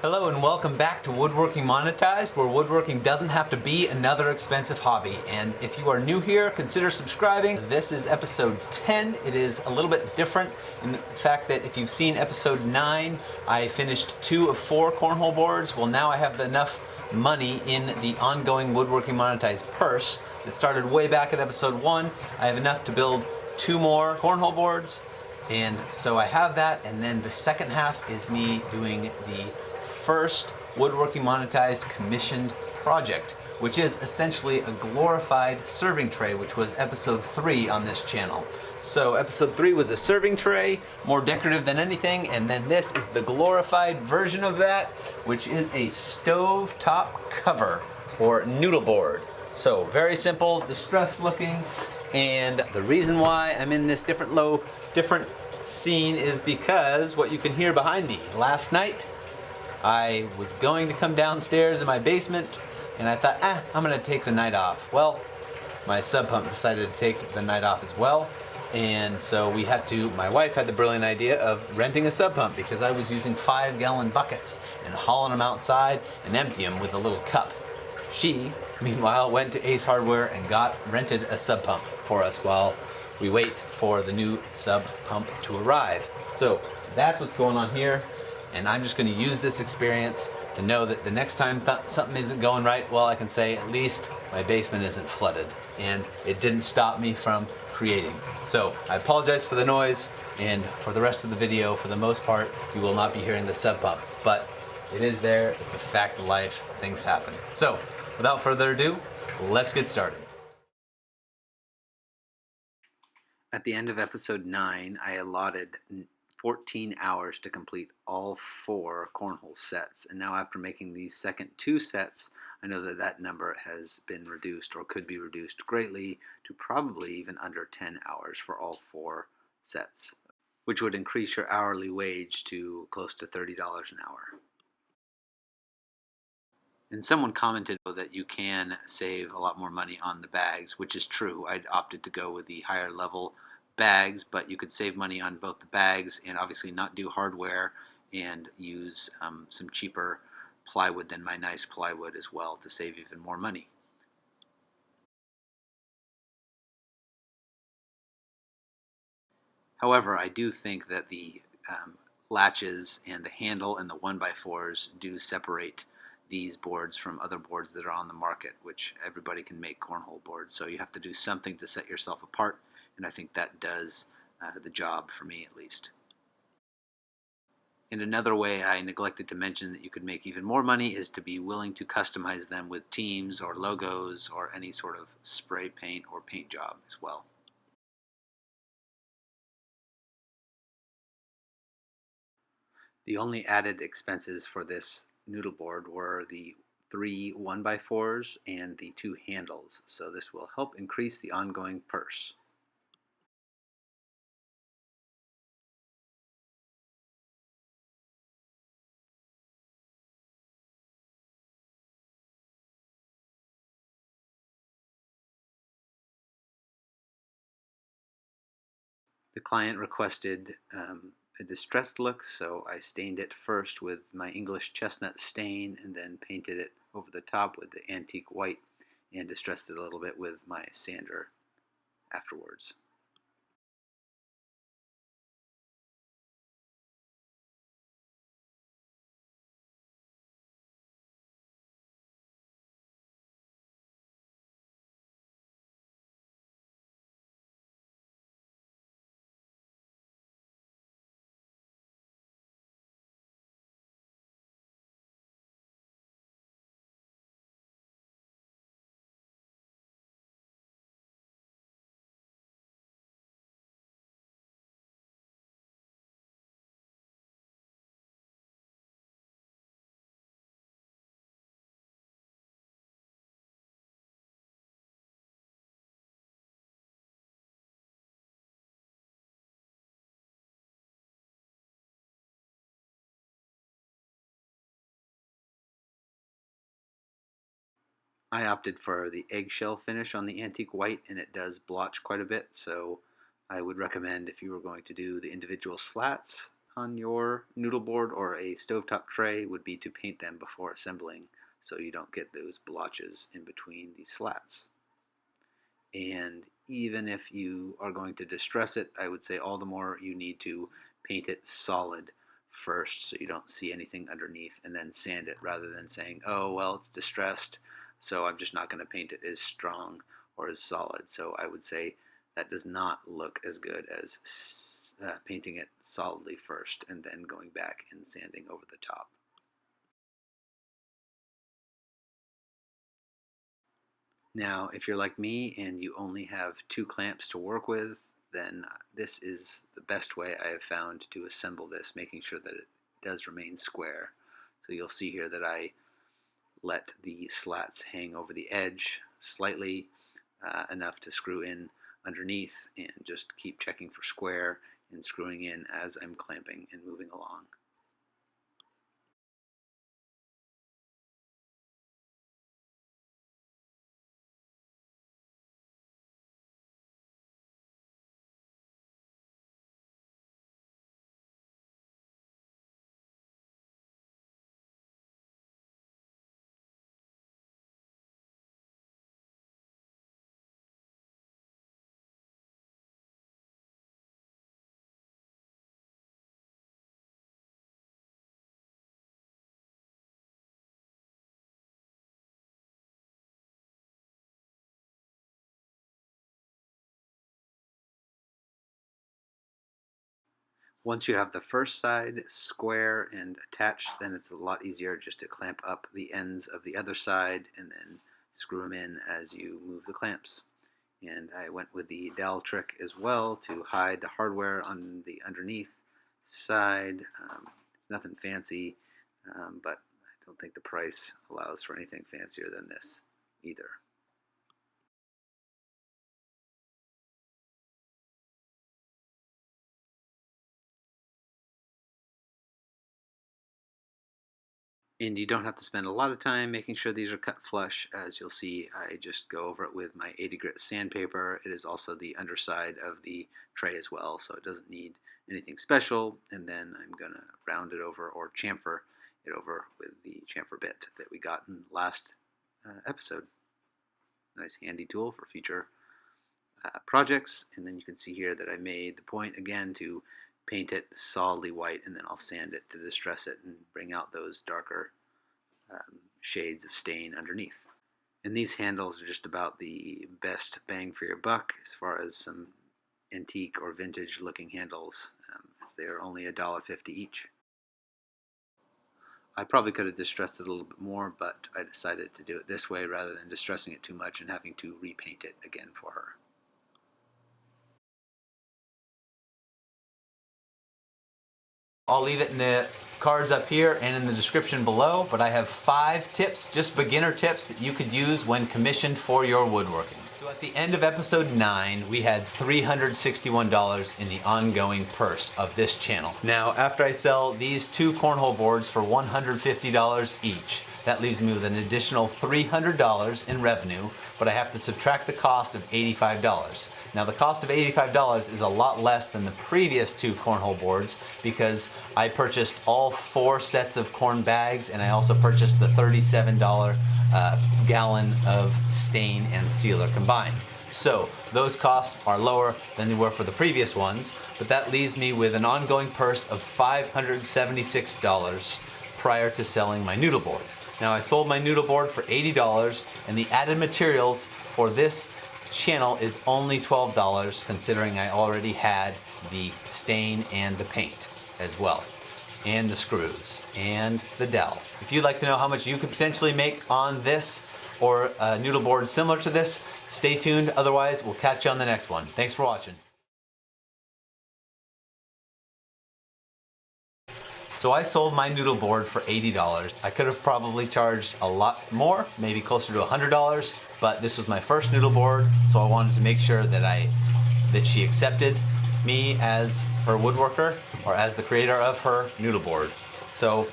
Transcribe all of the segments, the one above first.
Hello and welcome back to Woodworking Monetized, where woodworking doesn't have to be another expensive hobby. And if you are new here, consider subscribing. This is episode 10. It is a little bit different in the fact that if you've seen episode 9, I finished 2 of 4 cornhole boards. Well, now I have enough money in the ongoing Woodworking Monetized purse that started way back at episode 1. I have enough to build 2 more cornhole boards. And so I have that, and then the second half is me doing the first Woodworking Monetized commissioned project, which is essentially a glorified serving tray, which was episode 3 on this channel. So episode 3 was a serving tray, more decorative than anything, and then this is the glorified version of that, which is a stove top cover or noodle board. So very simple, distressed looking, and the reason why I'm in this different scene is because what you can hear behind me. Last night, I was going to come downstairs in my basement, and I thought, I'm gonna take the night off. Well, my sub pump decided to take the night off as well, and so my wife had the brilliant idea of renting a sub pump because I was using 5-gallon buckets and hauling them outside and empty them with a little cup. She, meanwhile, went to Ace Hardware and rented a sub pump for us while we wait for the new sub pump to arrive. So that's what's going on here. And I'm just going to use this experience to know that the next time something isn't going right, well, I can say at least my basement isn't flooded. And it didn't stop me from creating. So I apologize for the noise, and for the rest of the video, for the most part, you will not be hearing the sub pump. But it is there, it's a fact of life, things happen. So without further ado, let's get started. At the end of episode 9, I allotted 14 hours to complete all 4 cornhole sets, and now after making these second 2 sets, I know that that number has been reduced or could be reduced greatly to probably even under 10 hours for all 4 sets, which would increase your hourly wage to close to $30 an hour. And someone commented that you can save a lot more money on the bags, which is true. I'd opted to go with the higher level bags, but you could save money on both the bags and obviously not do hardware and use some cheaper plywood than my nice plywood as well to save even more money. However, I do think that the latches and the handle and the 1x4s do separate these boards from other boards that are on the market, which everybody can make cornhole boards. So you have to do something to set yourself apart, and I think that does the job for me at least. And another way I neglected to mention that you could make even more money is to be willing to customize them with teams or logos or any sort of spray paint or paint job as well. The only added expenses for this noodle board were the 3 1x4s and the 2 handles, so this will help increase the ongoing purse. The client requested a distressed look, so I stained it first with my English chestnut stain and then painted it over the top with the antique white and distressed it a little bit with my sander afterwards. I opted for the eggshell finish on the antique white, and it does blotch quite a bit, so I would recommend if you were going to do the individual slats, on your noodle board or a stovetop tray would be to paint them before assembling so you don't get those blotches in between the slats. And even if you are going to distress it, I would say all the more you need to paint it solid first so you don't see anything underneath, and then sand it rather than saying, oh, well, it's distressed, so I'm just not going to paint it as strong or as solid. So I would say that does not look as good as painting it solidly first and then going back and sanding over the top. Now, if you're like me and you only have 2 clamps to work with, then this is the best way I have found to assemble this, making sure that it does remain square. So you'll see here that I let the slats hang over the edge slightly, enough to screw in underneath, and just keep checking for square and screwing in as I'm clamping and moving along. Once you have the first side square and attached, then it's a lot easier just to clamp up the ends of the other side and then screw them in as you move the clamps. And I went with the dowel trick as well to hide the hardware on the underneath side. It's nothing fancy, but I don't think the price allows for anything fancier than this either. And you don't have to spend a lot of time making sure these are cut flush. As you'll see, I just go over it with my 80 grit sandpaper. It is also the underside of the tray as well, so it doesn't need anything special. And then I'm going to round it over or chamfer it over with the chamfer bit that we got in the last episode. Nice handy tool for future projects. And then you can see here that I made the point again to paint it solidly white, and then I'll sand it to distress it and bring out those darker shades of stain underneath. And these handles are just about the best bang for your buck as far as some antique or vintage looking handles, as they are only $1.50 each. I probably could have distressed it a little bit more, but I decided to do it this way rather than distressing it too much and having to repaint it again for her. I'll leave it in the cards up here and in the description below, but I have 5 tips, just beginner tips, that you could use when commissioned for your woodworking. So at the end of episode 9, we had $361 in the ongoing purse of this channel. Now, after I sell these 2 cornhole boards for $150 each, that leaves me with an additional $300 in revenue, but I have to subtract the cost of $85. Now, the cost of $85 is a lot less than the previous 2 cornhole boards because I purchased all 4 sets of corn bags, and I also purchased the $37 gallon of stain and sealer combined. So those costs are lower than they were for the previous ones, but that leaves me with an ongoing purse of $576 prior to selling my noodle board. Now, I sold my noodle board for $80, and the added materials for this channel is only $12, considering I already had the stain and the paint as well, and the screws and the dowel. If you'd like to know how much you could potentially make on this or a noodle board similar to this, stay tuned. Otherwise, we'll catch you on the next one. Thanks for watching. So I sold my noodle board for $80. I could have probably charged a lot more, maybe closer to $100, but this was my first noodle board, so I wanted to make sure that she accepted me as her woodworker or as the creator of her noodle board. So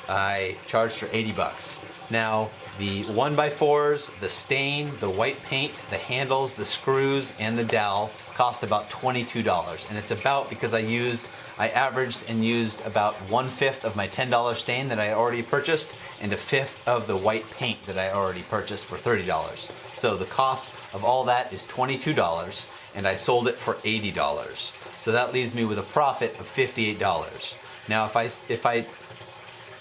I charged her 80 bucks. Now, the 1x4s, the stain, the white paint, the handles, the screws, and the dowel cost about $22. And it's about because I averaged and used about 1/5 of my $10 stain that I already purchased and 1/5 of the white paint that I already purchased for $30. So the cost of all that is $22 and I sold it for $80. So that leaves me with a profit of $58. Now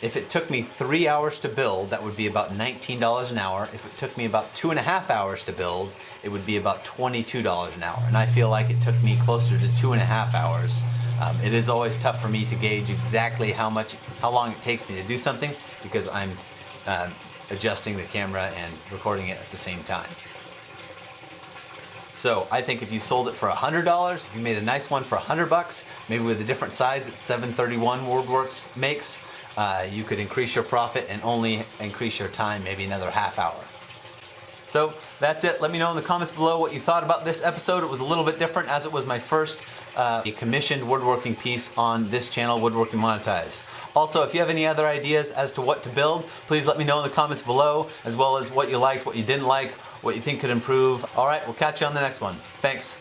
if it took me 3 hours to build, that would be about $19 an hour. If it took me about 2.5 hours to build, it would be about $22 an hour. And I feel like it took me closer to 2.5 hours. It is always tough for me to gauge exactly how long it takes me to do something because I'm adjusting the camera and recording it at the same time. So I think if you sold it for $100, if you made a nice one for $100, maybe with a different size that 731 WoodWorks makes, you could increase your profit and only increase your time maybe another half hour. So that's it. Let me know in the comments below what you thought about this episode. It was a little bit different as it was my first commissioned woodworking piece on this channel, Woodworking Monetized. Also, if you have any other ideas as to what to build, please let me know in the comments below, as well as what you liked, what you didn't like, what you think could improve. All right, we'll catch you on the next one. Thanks.